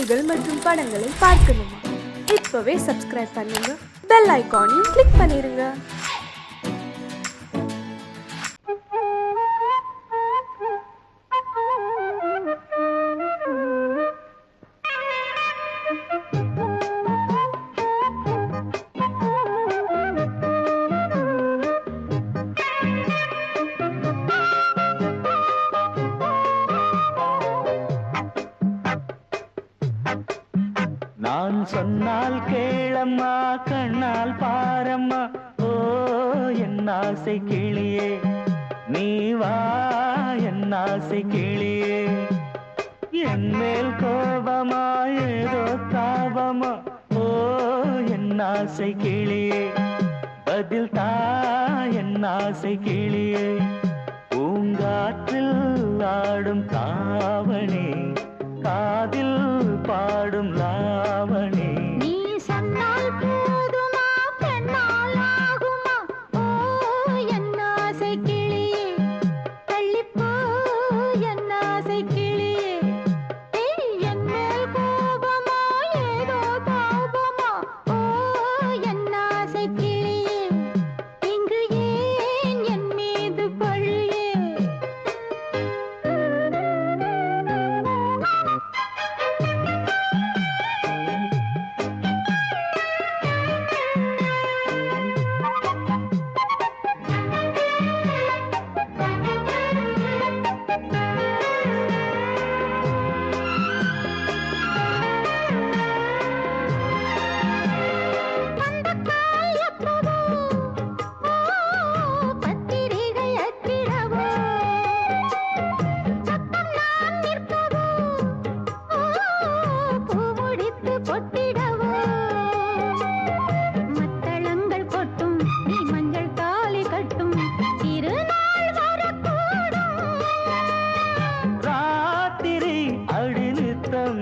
செய்திகள் மற்றும் படங்களை பார்க்கணுமா? இப்பவே சப்ஸ்கிரைப் பண்ணுங்க, பெல் ஐகானையும் கிளிக் பண்ணிருங்க. நான் சொன்னால் கேளம்மா, கண்ணால் பாரம்மா, ஓ என் ஆசை கிளியே, நீ வா என் ஆசை கிளியே. என் மேல் கோபமா ஏதோ தாபமா, ஓ என் ஆசை கிளியே, பதில் தா என் ஆசை கிளியே. பூங்காற்றில் ஆடும் தாவணி, காதில் பாடும் லாவணி. நீ சொன்னால் போதுமா, பெண்ணால் ஆகுமா, ஓ என் ஆசை கிளியே, தள்ளிப்போ என் ஆசை கிளியே. என் மேல் கோபமா ஏதோ தாபமா, ஓ என் ஆசை கிளியே, இங்கு ஏன் என் மீது பழியே?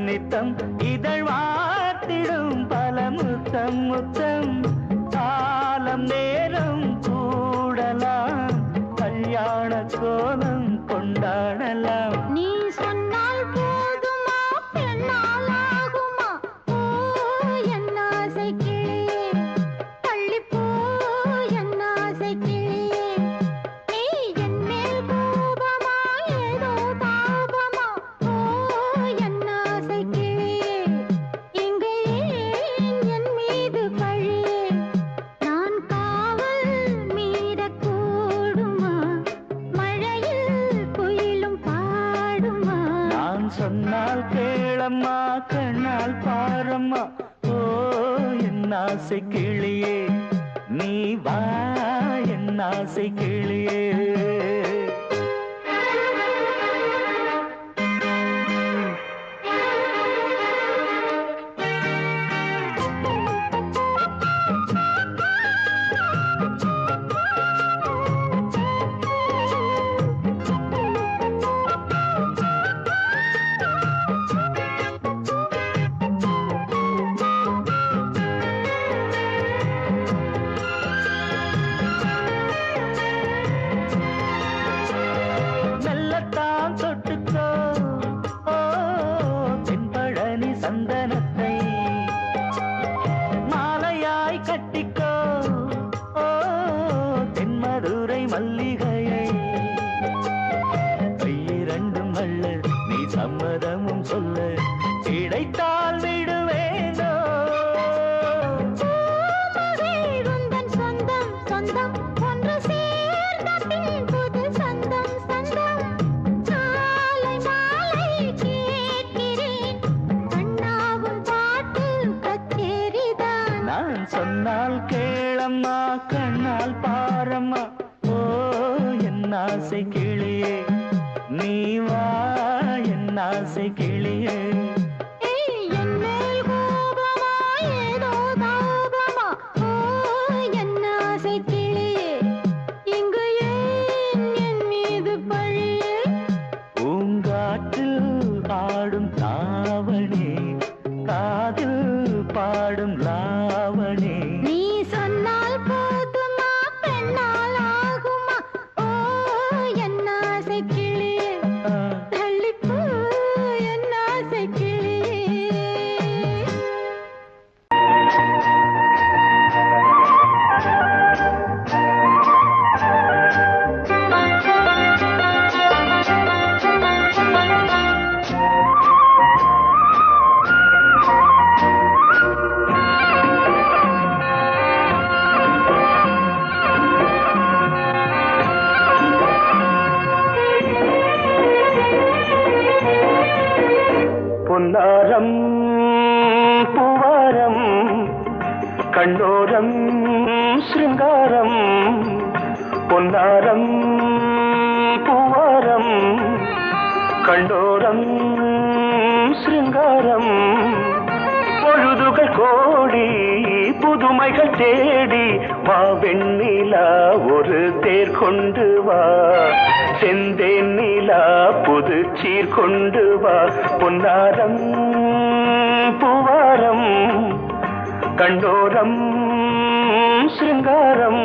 நித்தம் இதழ் வாத்திடும் பல முத்தம் முத்தம், காலம் நேரம் கூடலாம், கல்யாண கோலம் கொண்டாடலாம். நீ சொன்னால் போதுமா, பெண்ணால் ஆகுமா, ஓ என் ஆசை கிளியே, தள்ளிப்போ என் ஆசை கிளியே. நீ என் மேல் கோபமா ஏதோ தாபமா, ஓ என் ஆசை கிளியே, இங்கே ஏன் என் மீது பழியே? நான் காவல் மீறக்கூடுமா, மழையில் குயிலும் பாடுமா? நான் சொன்னால் கேளம்மா, கண்ணால் பாரம்மா, ஓ என் ஆசை கிளியே, நீ வா என் ஆசை கிளியே. மெல்லத்தான் தொட்டுக்கோ, ஓ தென்பழனி சந்தனத்தை, மாலையாய் கட்டிக்கோ, ஓ தென்மதுரை மல்லிகையை. கையிரண்டும் அள்ள நீ சம்மதமும் சொல்ல, கிடைத்தால் விடுவேனோ. உந்தன் சொந்தம் சொந்தம் ஒன்று சேர்ந்த பின் புது சொந்தம் சொந்தம். காலை மாலை கேட்கிறேன், கண்ணாவும் பாட்டு கச்சேரிதான். நான் சொன்னால் கேளம்மா, கண்ணால் பாரம்மா, ஓ என் ஆசை கிளியே, நீ வா என் ஆசை கிளியே. பொன்னாரம் பூவாரம் கண்ணோரம் சிருங்காரம் பொன்னாரம் பூவாரம் கண்டோரம் சிருங்காரம் பொழுதுகள் கோடி புதுமைகள் தேடி வா வெண்ணிலா ஒரு தேர் கொண்டு வா செந்தேன் நிலா புது சீர் கொண்டு வா பொன்னாரம் பூவாரம் கண்டோரம் சிருங்காரம்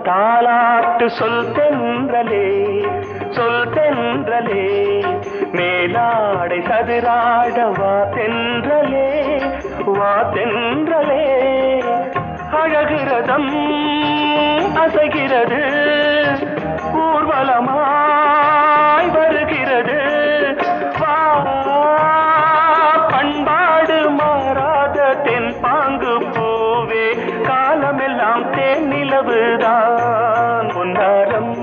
தாலாட்டு சொல் தென்றலே மேலாடை சதுராட வா தென்றலே அழகிறதம் அசைகிறது ஊர்வலமாய் வருகிறது வா பண்பாடு மாறாத தென் பாங்கு பூவே காலமெல்லாம் தேன் நிலவுதான் பொன்னாரம்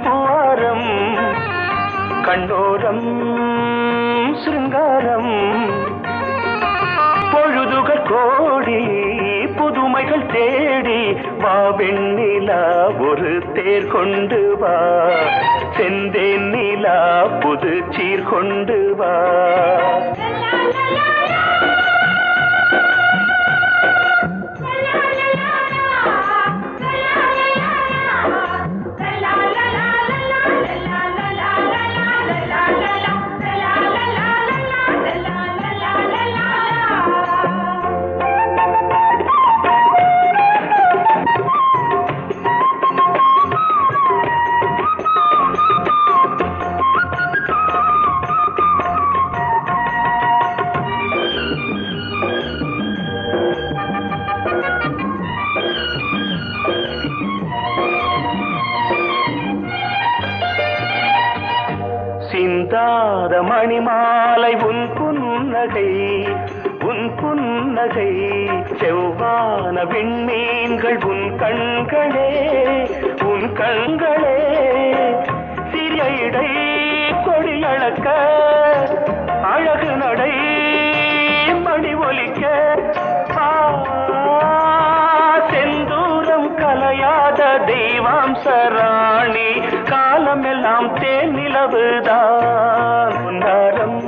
பூவாரம் கண்ணோரம் சிருங்காரம் பொழுதுகள் கோடி புதுமைகள் தேடி வா வெண்ணிலா ஒரு தேர் கொண்டு வா செந்தேன் நிலா புது சீர் கொண்டு வா சிந்தாத மணிமாலை உன் புன்னகை செவ்வான விண்மீன்கள் உன் கண்களே சிறிய இடை கொடியளக்க அழகு நடை மணி ஒலிக்க செந்தூரம் கலையாத தெய்வாம்சராணி காலமெல்லாம் தேன் நிலவுதான் பொன்னாரம்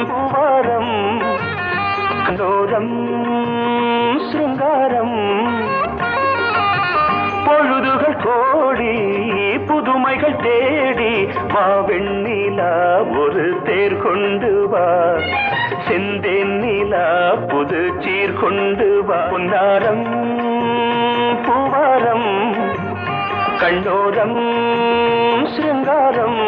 பூவாரம் கண்டோரம் சிருங்காரம் பொழுதுகள் கோடி புதுமைகள் தேடி வா வெண்ணிலா ஒரு தேர் கொண்டு வா செந்தேன் நிலா புது சீர் கொண்டு வா பொன்னாரம் பூவாரம் கண்டோரம் சிருங்காரம்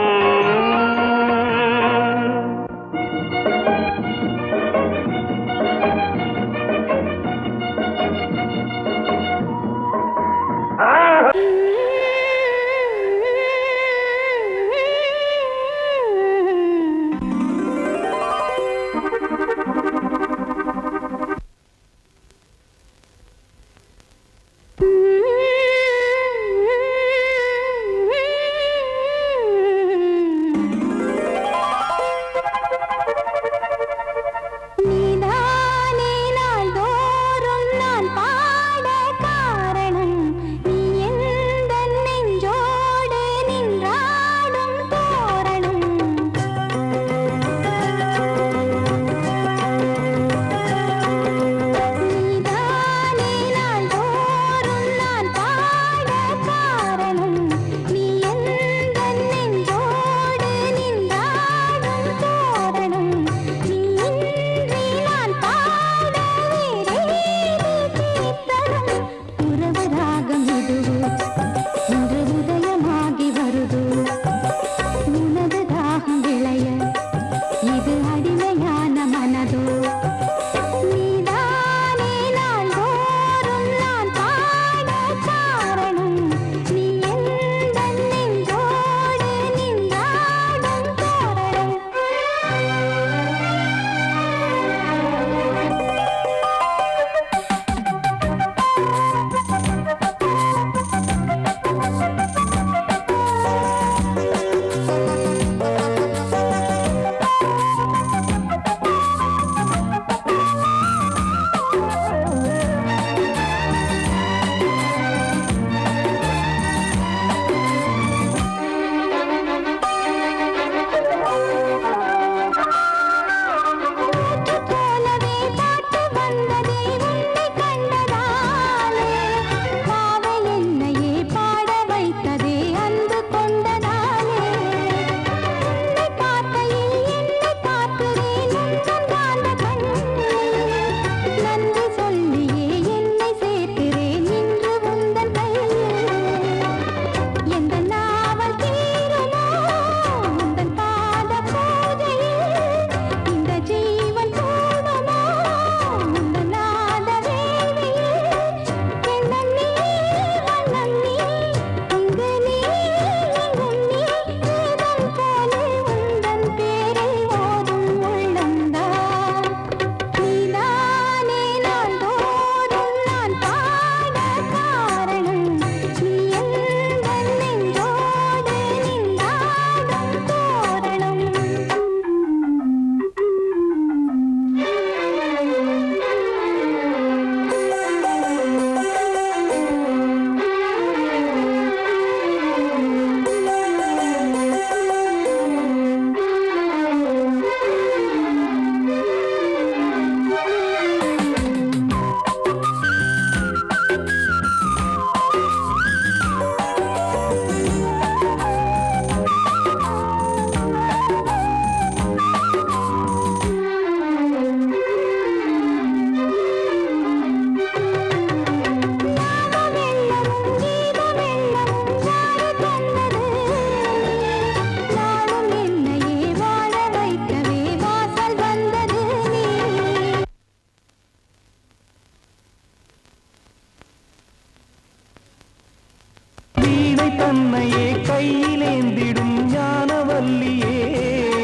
தன்னையே கையிலேந்திடும் ஞானவல்லியே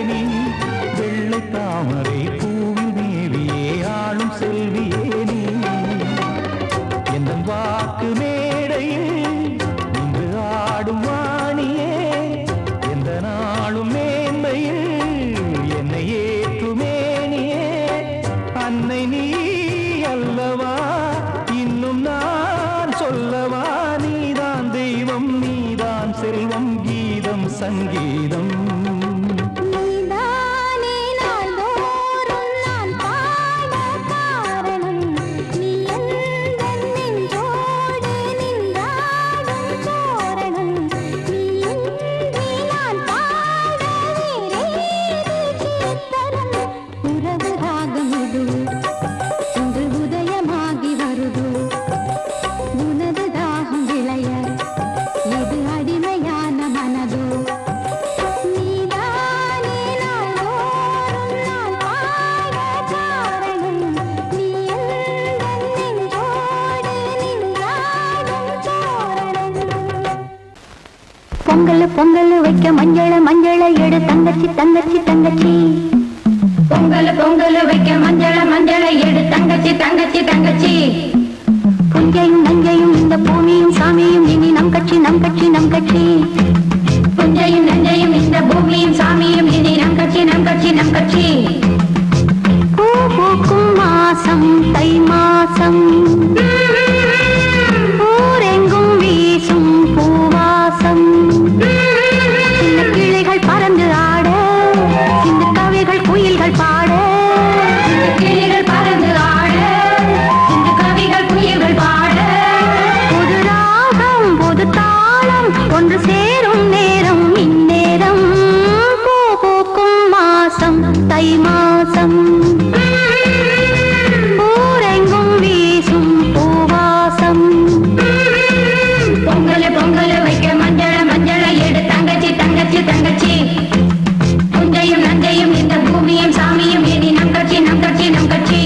நீ வெள்ளை தாமரை பூவில் மேவியே ஆளும் செல்வியே நீ எந்த வாக்கு மேடையில் நின்று ஆடும் வாணியே எந்த நாளும் மேன்மையில் என்னை ஏற்றுமேனியே அன்னை நீ அல்லவா இன்னும் நான் சொல்லவா நீதான் தெய்வம் நீதான் செல்வம் கீதம் சங்கீதம் நீதானே நாள்தோறும் நான் பாட காரணம் நீ எந்தன் நெஞ்சோடு நின்றாடும் தோரணம் நீ இன்றி நான் பாட வேறேது கீர்த்தனம் உறவு ராகம் இது இன்று உதயமாகி வருது உனது தாகம் விளைய எது அடிமையான மனதோ நீதானே நாள்தோறும் நான் பாட காரணம் நீ எந்தன் நெஞ்சோடு நின்றாடும் தோரணம் பொங்கல் பொங்கல் வைக்க மஞ்சள மஞ்சள எடு தங்கச்சி தங்கச்சி தங்கச்சி பொங்கல் பொங்கல் வைக்க மஞ்சள மஞ்சள எடு தங்கச்சி தங்கச்சி தங்கச்சி புஞ்சையும் நஞ்சையும் இந்த பூமியும் சாமியும் இனி நம் கட்சி நம் கட்சி நம் கட்சி புஞ்சையும் நஞ்சையும் இந்த பூமியும் சாமியும் இனி நம் கட்சி நம் கட்சி நம் கட்சி பூ பூக்கும் மாசம் தை மாசம் ஊரெங்கும் வீசும் பூவாசம் சின்ன கிளிகள் பறந்து ஆட சின்ன கவிகள் குயில்கள் பாட சின்ன கிளிகள் பறந்து ஆட சின்ன கவிகள் குயில்கள் பாட புது ராகம் புது தாளம் ஒன்று சேரும் நேரம் இந்நேரம் பூ பூக்கும் மாசம் தை மாசம் ஊரெங்கும் வீசும் பூவாசம் பொங்கல் பொங்கல் வைக்க மஞ்சள மஞ்சள எடு தங்கச்சி தங்கச்சி தங்கச்சி புஞ்சையும் நஞ்சையும் இந்த பூமியும் சாமியும் இனி நம் கட்சி நம் கட்சி நம் கட்சி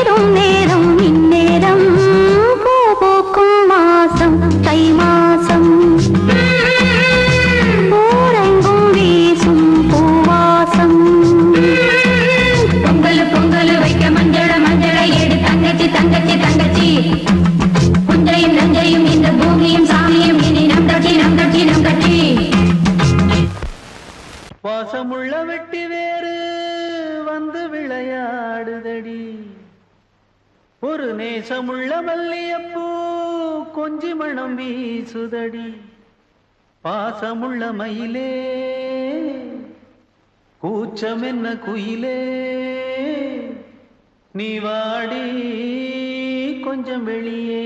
சேரும் நேரம் இந்நேரம் பூ பூக்கும் மாசம் தை மாசம் ஊரெங்கும் வீசும் பூவாசம் பொங்கல் பொங்கல் வைக்க மஞ்சள மஞ்சளை எடு தங்கச்சி தங்கச்சி தங்கச்சி குந்தையும் நஞ்சையும் இந்த பூமியும் சாமியும் இனி நம் கட்சி நம் கட்சி நம் கட்சி வாசமுள்ள வெட்டி வேறு வந்து விளையாடுதடி ஒரு நேசமுள்ள மல்லியப்பூ கொஞ்சி மணம் வீசுதடி பாசமுள்ள மயிலே கூச்சம் என்ன குயிலே நீ வாடி கொஞ்சம் வெளியே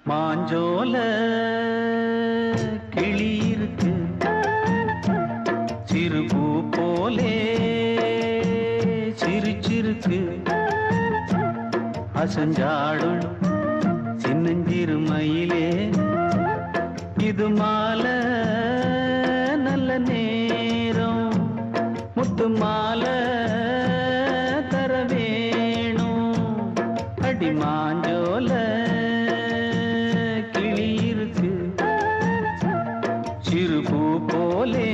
மாஞ்சோல கிளி இருக்கு சிறுபூ போலே சிரிச்சிருக்கு அசஞ்சாடும் சின்னஞ்சிறு மயிலே இது மாலை நல்ல நேரம் முத்து மாலை தர வேணும் அடி மாஞ்சோல கிளி இருக்கு சிறுபூ போலே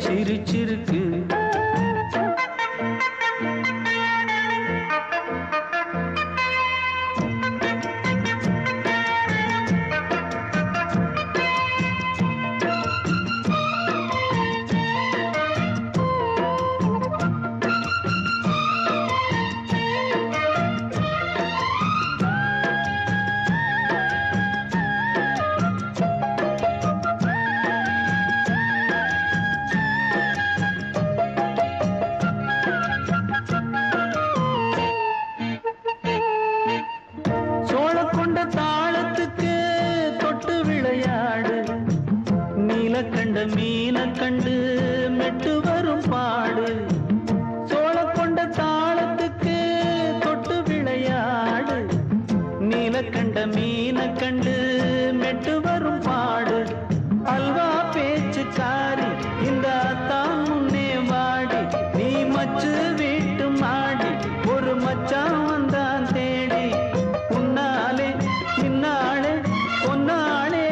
சிரிச்சிருக்கு சோழக்கொண்ட தாளத்துக்கு தொட்டு விளையாடு நீலக்கண்ட மீன கண்டு மெட்டு வரும் பாடு சோழக்கொண்ட தாளத்துக்கு தொட்டு விளையாடு நீலக்கண்ட மீன கண்டு மெட்டு வரும் பாடு அல்வா பேச்சுக்காரி இந்த தான் முன்னே வாடி நீ மச்சு வீட்டு மாடி ஒரு மச்சான் வந்தான் தேடி உன்னாலே இன்னாலே பொன்னாலே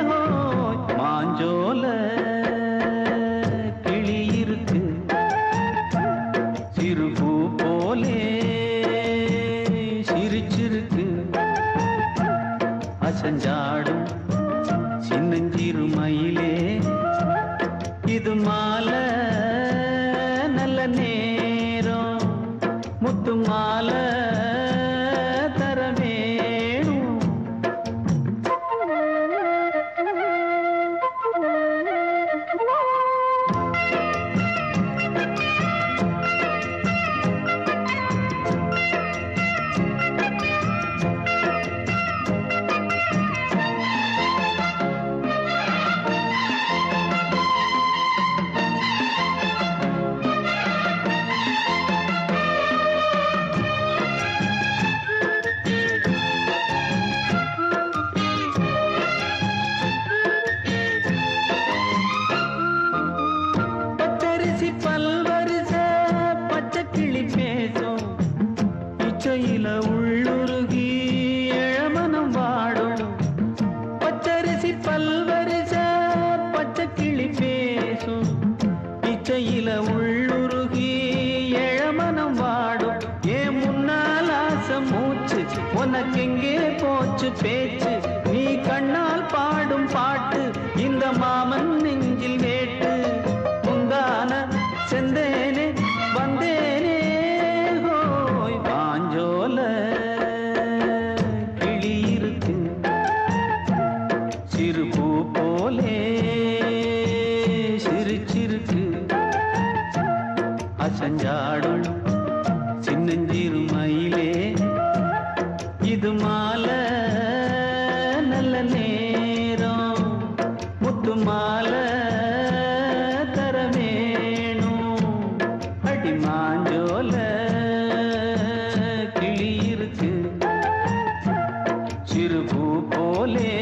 ஹோய் மாஞ்சோல கிளி இருக்கு சிறுபூ போலே சிரிச்சிருக்கு அசஞ்சாடும் சின்னஞ்சிறு மயிலே இது மாலை நல்ல நேரம் முத்து மாலை தர வேணும் பச்சரிசி பல்வரிச பச்சை கிளி பேசும் இச்சையில உள்ளுருகி இளமனம் வாடும் பச்சரிசி பல்வரிச பச்சை கிளி பேசும் இச்சையில உள்ளுருகி இளமனம் வாடும் ஏன் முன்னால் ஆசை மூச்சு உனக்கெங்கே போச்சு பேச்சு நீ கண்ணால் பாடும் பாட்டு இந்த மாமன் நெஞ்சில் வேட்டு முந்தான செந்தேனே வந்தேனே ஹோய் பாஞ்சோல கிளி இருக்கு சிறுபூ போலே சிரிச்சிருக்கு அசஞ்சாடும் சின்னஞ்சிறு மயிலே இது மாலை நல்ல நேரம் முத்து மாலை தர வேணும் அடி மாஞ்சோல கிளி இருக்கு சிறுபூ போலே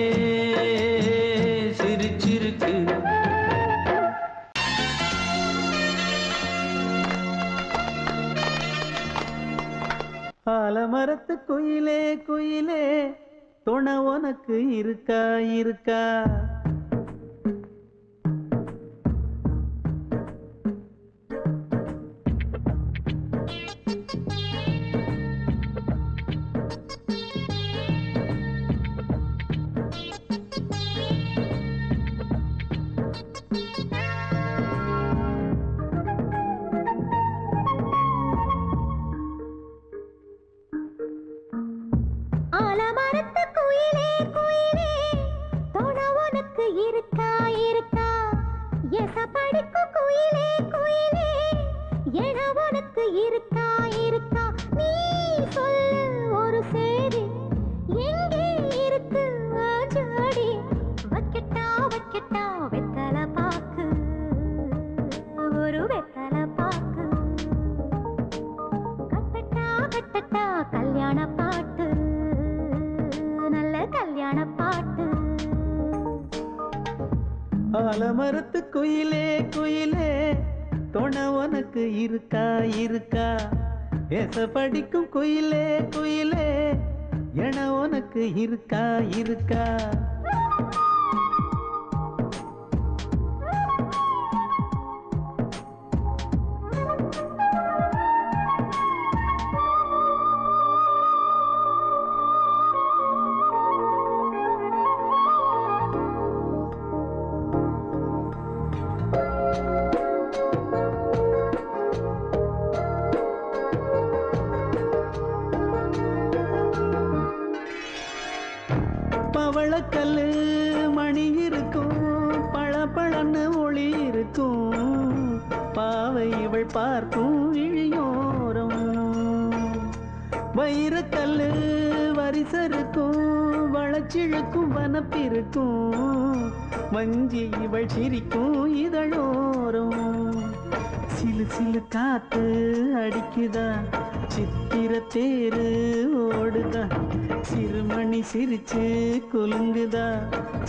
ஆலமரத்து குயிலே குயிலே துணை உனக்கு இருக்கா இருக்கா? ஆலமரத்து குயிலே குயிலே துணை உனக்கு இருக்கா இருக்கா? எசப்படிக்கும் குயிலே குயிலே என உனக்கு இருக்கா இருக்கா? நீ சொல்லு ஒரு சேதி எங்கே இருக்கு ஜோடி? வைக்கட்டா வைக்கட்டா வெத்தலை பாக்கு, ஒரு வெத்தலை பாக்கு. கட்டட்டா கட்டட்டா கல்யாண பாட்டு, நல்ல கல்யாண பாட்டு. ஆலமரத்து குயிலே குயிலே துணை உனக்கு இருக்கா இருக்கா? எச படிக்கும் குயிலே குயிலே என உனக்கு இருக்கா இருக்கா? பவளக்கல்லு மணி இருக்கும், பளபளன்னு ஒளி இருக்கும். பாவை இவள் பார்க்கும் இழியோரம். வைரக்கல்லு வரிசருக்கும், வளச்சிழுக்கும் வனப்பிருக்கும். வஞ்சி இவள் சிரிக்கும் இதழோரம். சிலு சிலு காத்து அடிக்குதா, சித்திர தேரு ஓடுதா. சிறுமணி சிரிச்சு குலுங்குதா,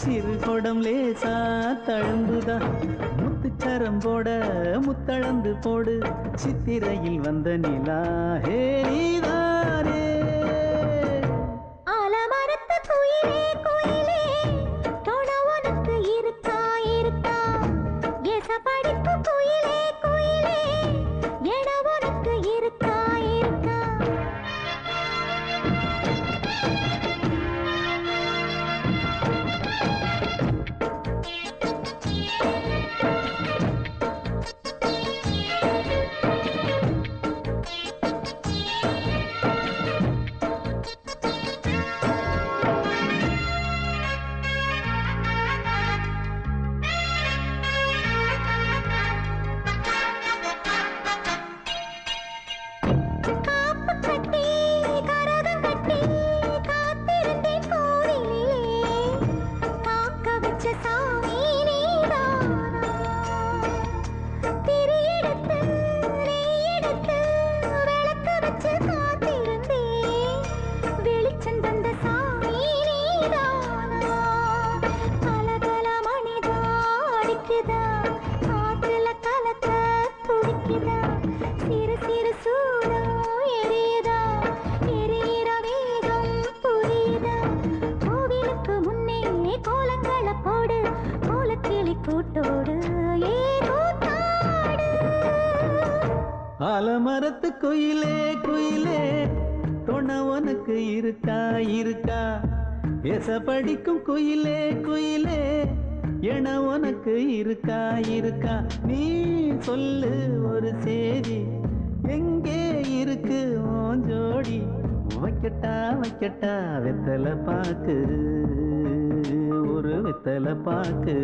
சிறு கொடம் லேசா தழும்புதா. முத்துச்சரம் போட முத்தளந்து போடு, சித்திரையில் வந்த நிலா ஹே நீதானே. ஆலமரத்து குயிலே குயிலே துணை உனக்கு இருக்கா இருக்கா? எசப்படிக்கும் குயிலே குயிலே என உனக்கு இருக்கா இருக்கா? காப்பு கட்டி கரகம் கட்டி காத்திருந்தேன் கோவிலிலே. காக்க வச்ச சாமி நீதானா? திரி எடுத்து நெய் எடுத்து விளக்கு வச்சு காத்திருந்தேன். வெளிச்சம் தந்த சாமி நீதானா? கலகல மணிதா அடிக்குதா, காற்றுல கலக்க துடிக்குதா. சிறு சிறு சூடம் எரியுதா, எரியிற வேகம் புரியுதா. கோவிலுக்கு முன்னே கோலங்கள போடு, கோலக்கிளி கூட்டோடு ஏ கூத்தாடு. ஆலமரத்து குயிலே குயிலே துணை உனக்கு இருக்கா இருக்கா? எச படிக்கும் குயிலே குயிலே என உனக்கு இருக்கா இருக்கா? நீ சொல்லு ஒரு சேதி எங்கே இருக்கு உன் ஜோடி? வைக்கட்டா வைக்கட்டா வெத்தலை பாக்கு, ஒரு வெத்தலை பாக்கு.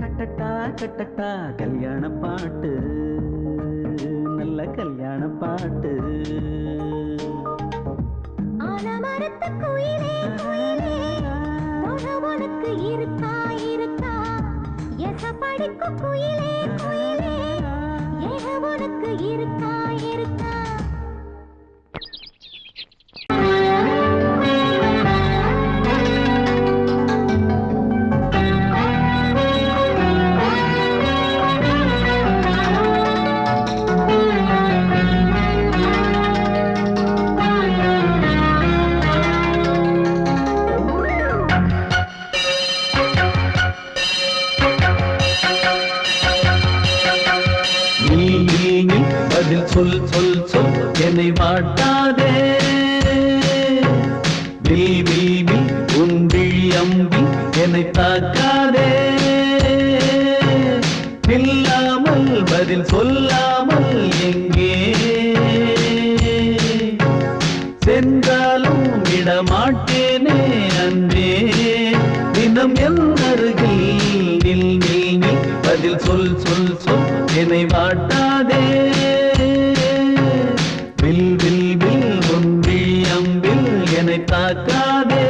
கட்டட்டா கட்டட்டா கல்யாண பாட்டு, நல்ல கல்யாண பாட்டு. ஆலமரத்து குயிலே குயிலே துணை உனக்கு இருக்கா இருக்கா? எசப்படிக்கும் குயிலே குயிலே என உனக்கு இருக்கா இருக்கா? சொல் சொல் சொல் என்னை வாட்டாதே வில் வில் வில் உன் விழி அம்பி என்னை தாக்காதே நில்லாமல் பதில் சொல்லாமல் எங்கே சென்றாலும் விடமாட்டேனே அன்பே தினம் என் அருகில் நில் நில் நில் பதில் சொல் சொல் சொல் என்னை வாட்டாதே வில் வில் வில் உன் விழி அம்பில் என்னை தாக்காதே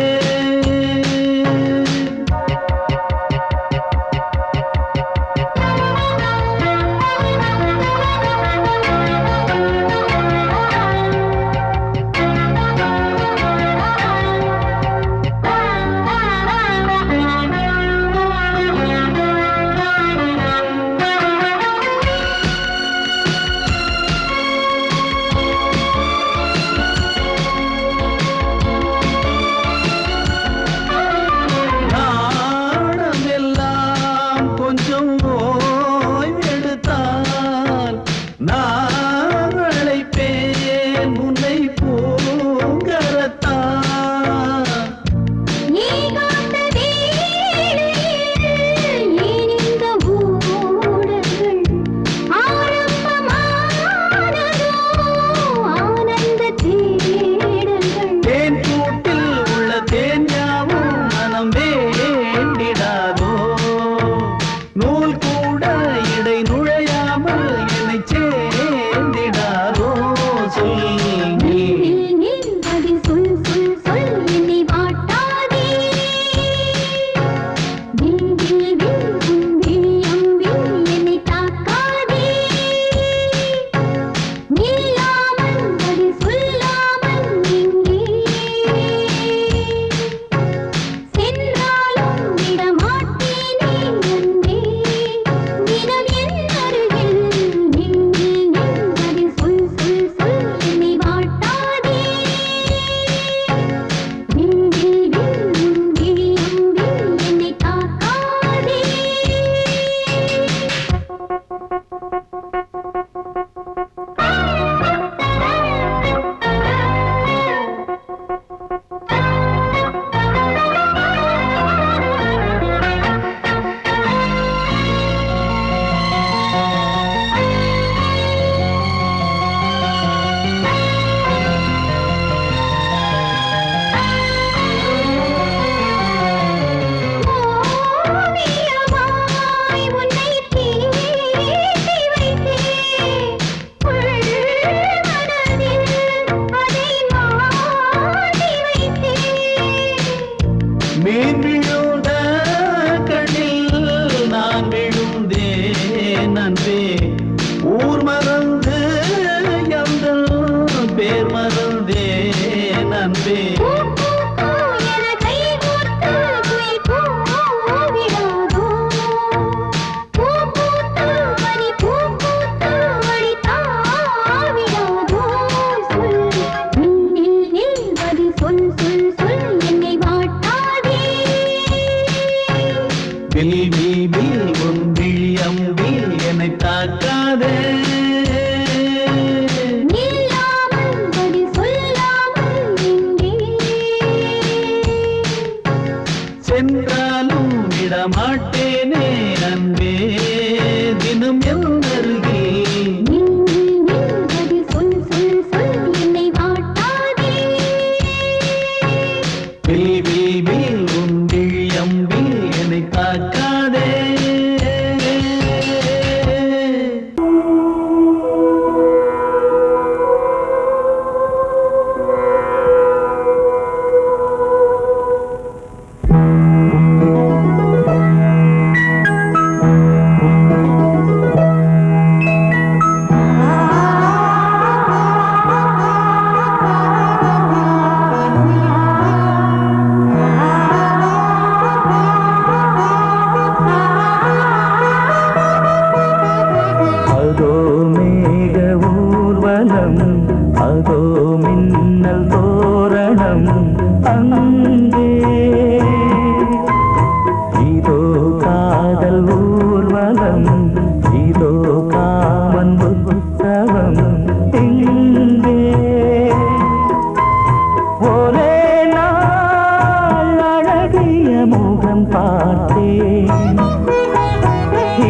முகம் பார்த்தேன்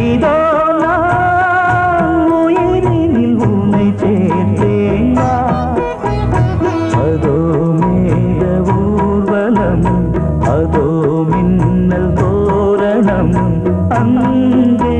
இதோ நான் உயிரினில் உன்னை சேர்த்தேன் அதோ மேக ஊர்வலம் அதோ மின்னல் தோரணம் அங்கே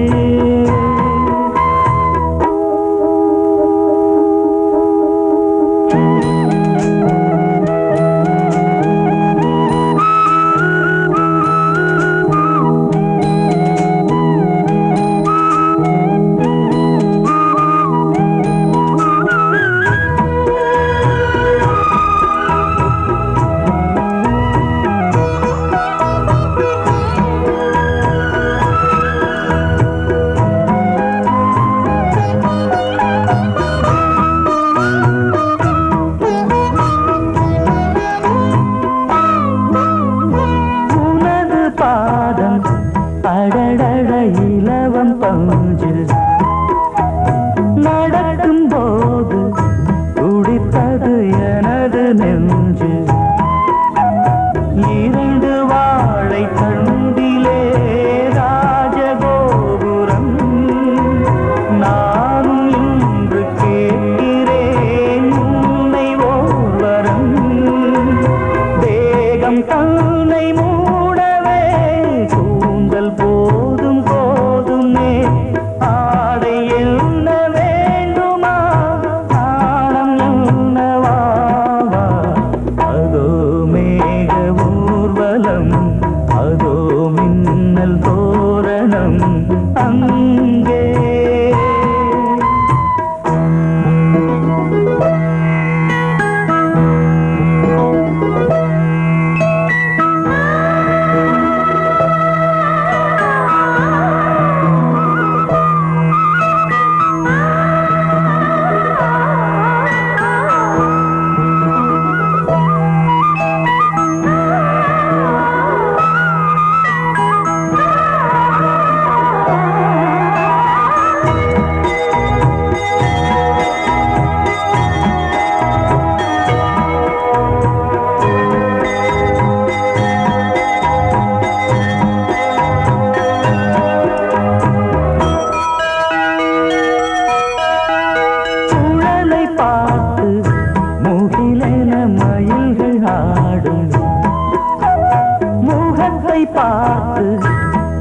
அடடட இலவம் பஞ்சு நடக்கும் போது துடித்தது எனது நெஞ்சு இரண்டு வாழை தண்டிலே ராஜகோபுரம் நானும் இன்று கேட்கிறேன் உன்னை ஓர்வரம் தேகம் தன்னை மூடவே கூந்தல் போதும் போதுமே ஆடை என்ன வேண்டுமா நாணம் என்னவா அதோ மேக ஊர்வலம் அதோ மின்னல் தோரணம் அங்கே பார்த்து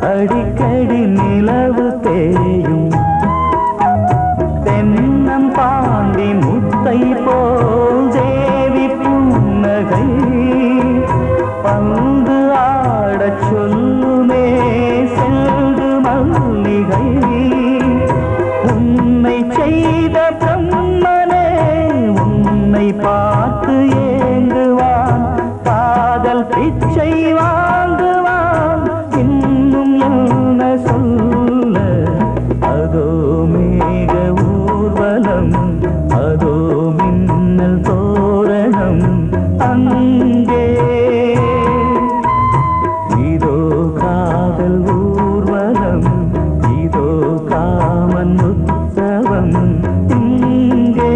அடிக்கடி நிலவு தேயும் தென்னம் பாண்டி முத்தை போல் தேவி புன்னகை பந்து ஆடச் சொல்லுமே செல்து மல்லிகை உன்னை செய்த பிரம்மனே உன்னை பார்த்து ஏங்குவான் காதல் பிச்சை வாங்குவான் இன்னும் என்ன சொல்ல அதோ மேக ஊர்வலம் அதோ மின்னல் தோரணம் அங்கே இதோ காதல் ஊர்வலம் இதோ காமன் உற்சவம் இங்கே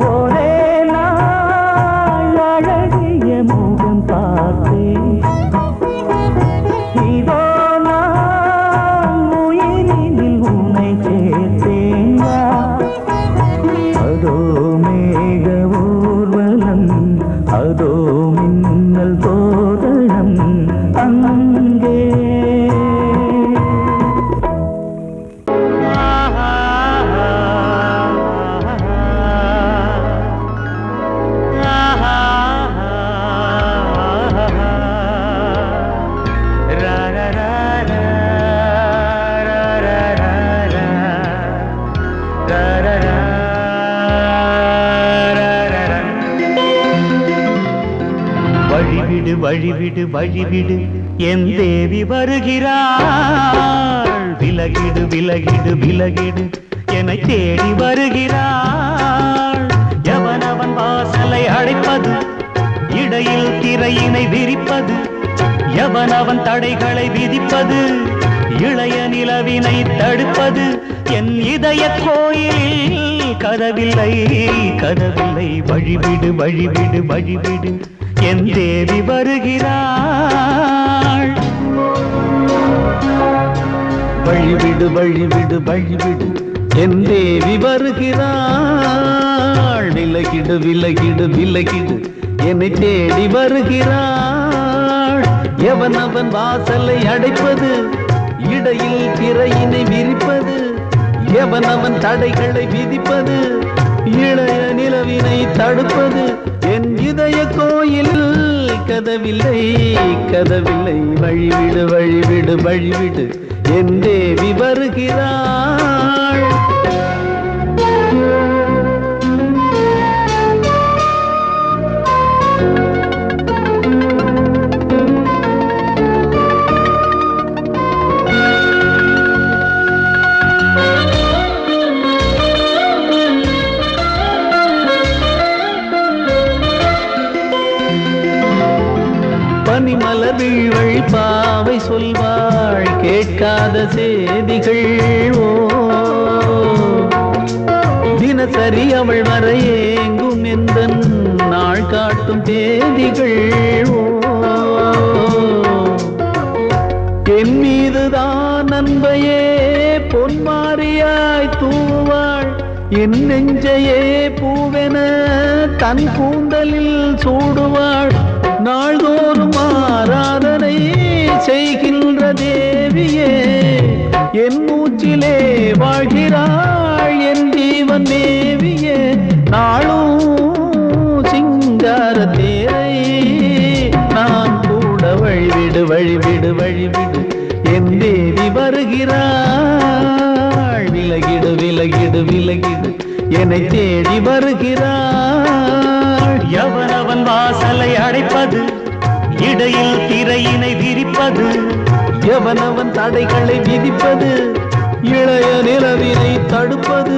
ஒரே நாள் அழகிய முகம் பார்த்தேன் இதோ நான் உயிரினில் உன்னை சேர்த்தேன் அதோ மேக ஊர்வலம் அதோ மின்னல் தோரணம் அங்கே வழிவிடு வழிவிடு வழிவிடு என் தேவி வருகிறாள் விலகிடு விலகிடு விலகிடு என்னை தேடி வருகிறாள் எவனவன் வாசலை அடைப்பது இடையில் திரையினை விரிப்பது எவனவன் தடைகளை விதிப்பது இளைய நிலவினை தடுப்பது என் இதய கோயிலில் கதவில்லை கதவில்லை வழிவிடு வழிவிடு வழிவிடு என் தேவி வருகிறாள். வழிவிடு வழிவிடு வழிவிடு என் தேவி வருகிறாள். விலகிடு விலகிடு விலகிடு என்னை தேடி வருகிறாள். எவன் அவன் வாசலை அடைப்பது, இடையில் திரையினை விரிப்பது, எவன் அவன் தடைகளை விதிப்பது, இளைய நிலவினை தடுப்பது, என் இதய கோயில் கதவில்லை கதவில்லை. வழிவிடு வழிவிடு வழிவிடு என் தேவி வருகிறாள். பனிமலர் வீழ்வழி பாவை சொல்வாள் கேட்காத செய்திகள். ஓ தினசரி அவள் வர ஏங்கும் எந்த நாள் காட்டும் தேதிகள். ஓ என் மீதுதான் அன்பையே பொன்மாரியாய் தூவாள். என் நெஞ்சையே பூவென தன் கூந்தலில் சூடுவாள். நாள்தோறும் ஆராதனை செய்கின்ற தேவியே என் மூச்சிலே வாழ்கிறாள். என் ஜீவன் தேவியே நாளும் சிங்கார தேரை நான் கூட. வழிவிடு வழிவிடு வழிவிடு என் தேவி வருகிறாள். விலகிடு விலகிடு விலகிடு என்னை தேடி வருகிறாள். எவனவன் வாசலை அடைப்பது, இடையில் திரையினை விரிப்பது, எவனவன் தடைகளை விதிப்பது, இளைய நிலவினை தடுப்பது,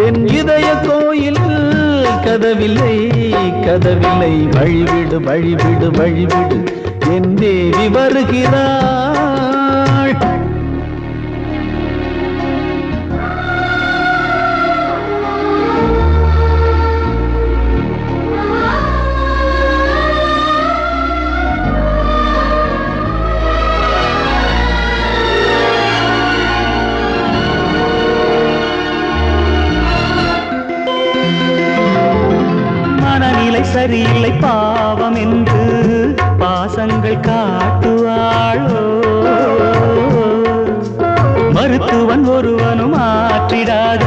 என் இதய கோயில் கதவில்லை கதவில்லை. வழிவிடு வழிவிடு வழிவிடு என் தேவி வருகிறாள். சரியில்லை பாவம் என்று பாசங்கள் காட்டுவாளோ. மருத்துவன் ஒருவனும் ஆற்றிடாத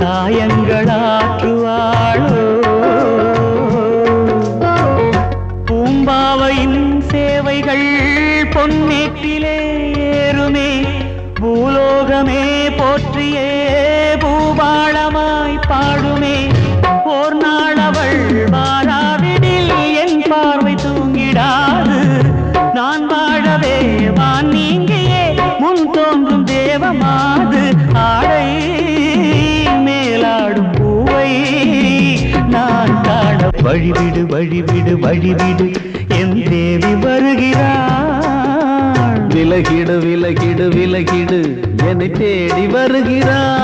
காயங்களாற்றுவாளோ. பூம்பாவையின் சேவைகள் பொன்னேற்றிலே ஏறுமே. பூலோகமே போற்றியே பூபாளமாய் பாடுமே. ஓர் நாள் அவள் வாராவிடில் என் பார்வை தூங்கிடாது. நான் வாழவே வான் நீங்கியே முன் தோன்றும் தேவமாது. ஆடை மேலாடும் பூவை நான் காண. வழிவிடு வழிவிடு வழிவிடு என் தேவி வருகிறாள். விலகிடு விலகிடு விலகிடு என்னை தேடி வருகிறாள்.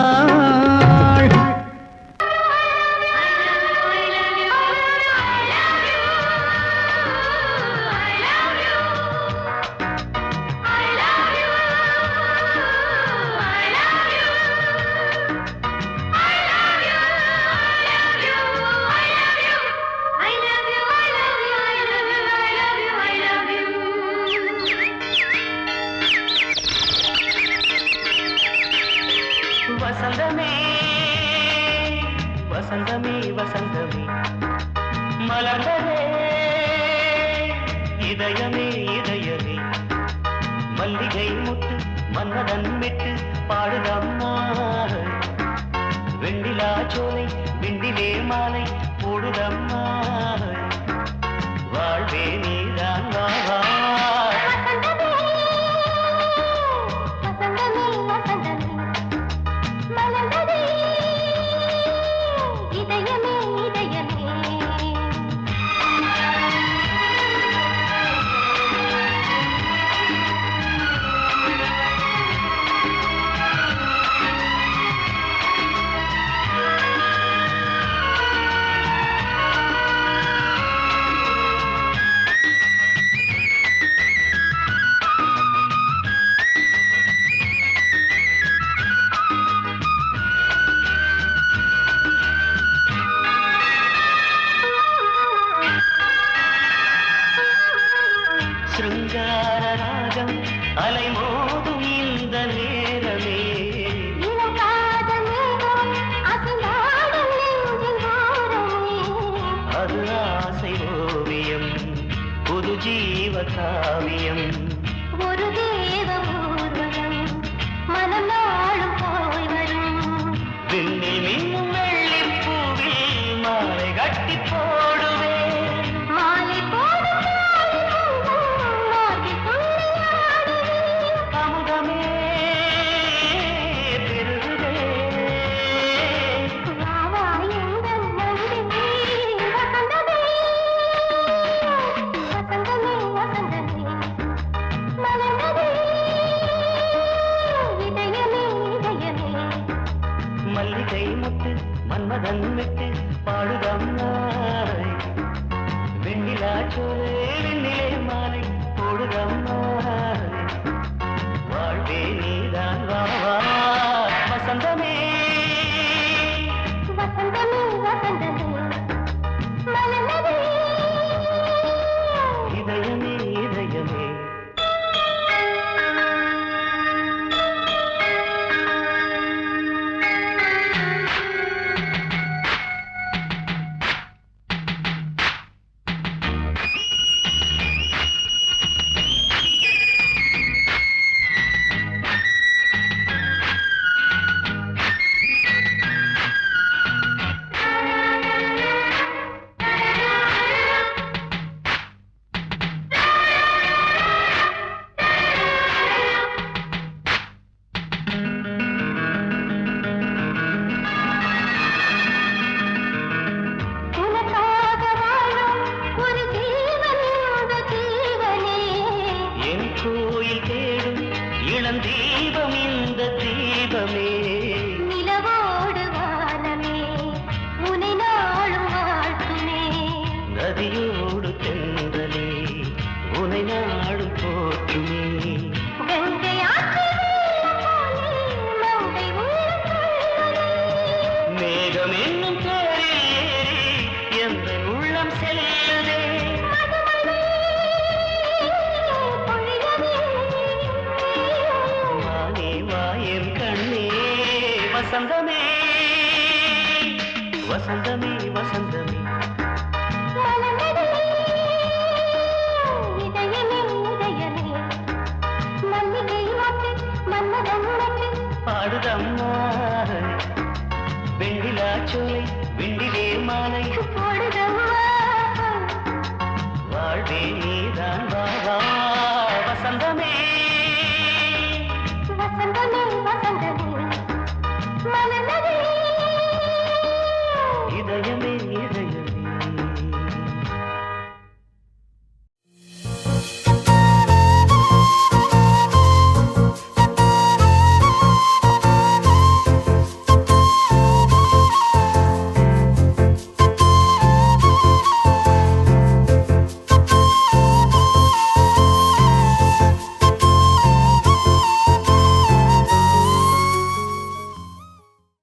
வசந்தமே வசந்தமே வசந்தமே மலர்ந்ததே இதயமே இதயமே. மல்லிகை முட்டு மன்னதன் விட்டு பாடுதம்மா. வெண்ணிலா சோலை விண்டிலே மாலை போடுதம்மா. வாழ்வே நீதான் வா வா. சிருங்கார ராகம் அலைமோதும் இந்த நேரமே இளம் காதல் மேகம் அசைந்தாடும் நெஞ்சின் ஓரமே. அது ஆசை ஓவியம் புது ஜீவ காவியம் ஒரு தேவ ஊர்வலம் மனம் நாளும் போய் வரும். விண்ணில் மின்னும் வெள்ளிப் பூவில் மாலை கட்டி போடுவேன் மாலை போடும் மாலை துள்ளியாடுவேன். அமுதமே பெருகுதே வா வா எங்கள் நந்தினி வசந்தமே வசந்தமே வசந்தமே மலர்ந்ததே இதயமே இதயமே. மல்லிகை முத்து மன்மதன் விட்டு பாடுதம்மா வெண்ணிலா சோலை வெண்ணிலே மாலை போடுதம்மா வாழ்வே நீதான் வா வா வசந்தமே வசந்தமே வசந்தமே மலர்ந்ததே இதயமே இதயமே உனக்காக வாழும் ஒரு ஜீவன் இந்த ஜீவனே. என் கோயில் தேடும் இளம் தீபம் இந்த தீபமே நிலவோடு வானமே உனை நாளும் வாழ்த்துமே. நதியோடு தென்றலே உனை நாடும் போற்றுமே கங்கை ஆற்று வெள்ளம் போலே மங்கை உள்ளம் துள்ளுதே. மேகம் என்னும் பேரில் ஏறி எந்த உள்ளம் செல்லுதே மதுமழை பொழியவே. வானே வாயன் கண்ணே வசந்தமே வசந்தமே வசந்தமே மலர்ந்ததே இதயமே இதயமே. மல்லிகை மொட்டு மன்மதன் மொட்டு பாடுதம்மா வெண்ணிலா சோலை வெண்ணிலே மாலை போடுதம்மா வாழ்வே நீ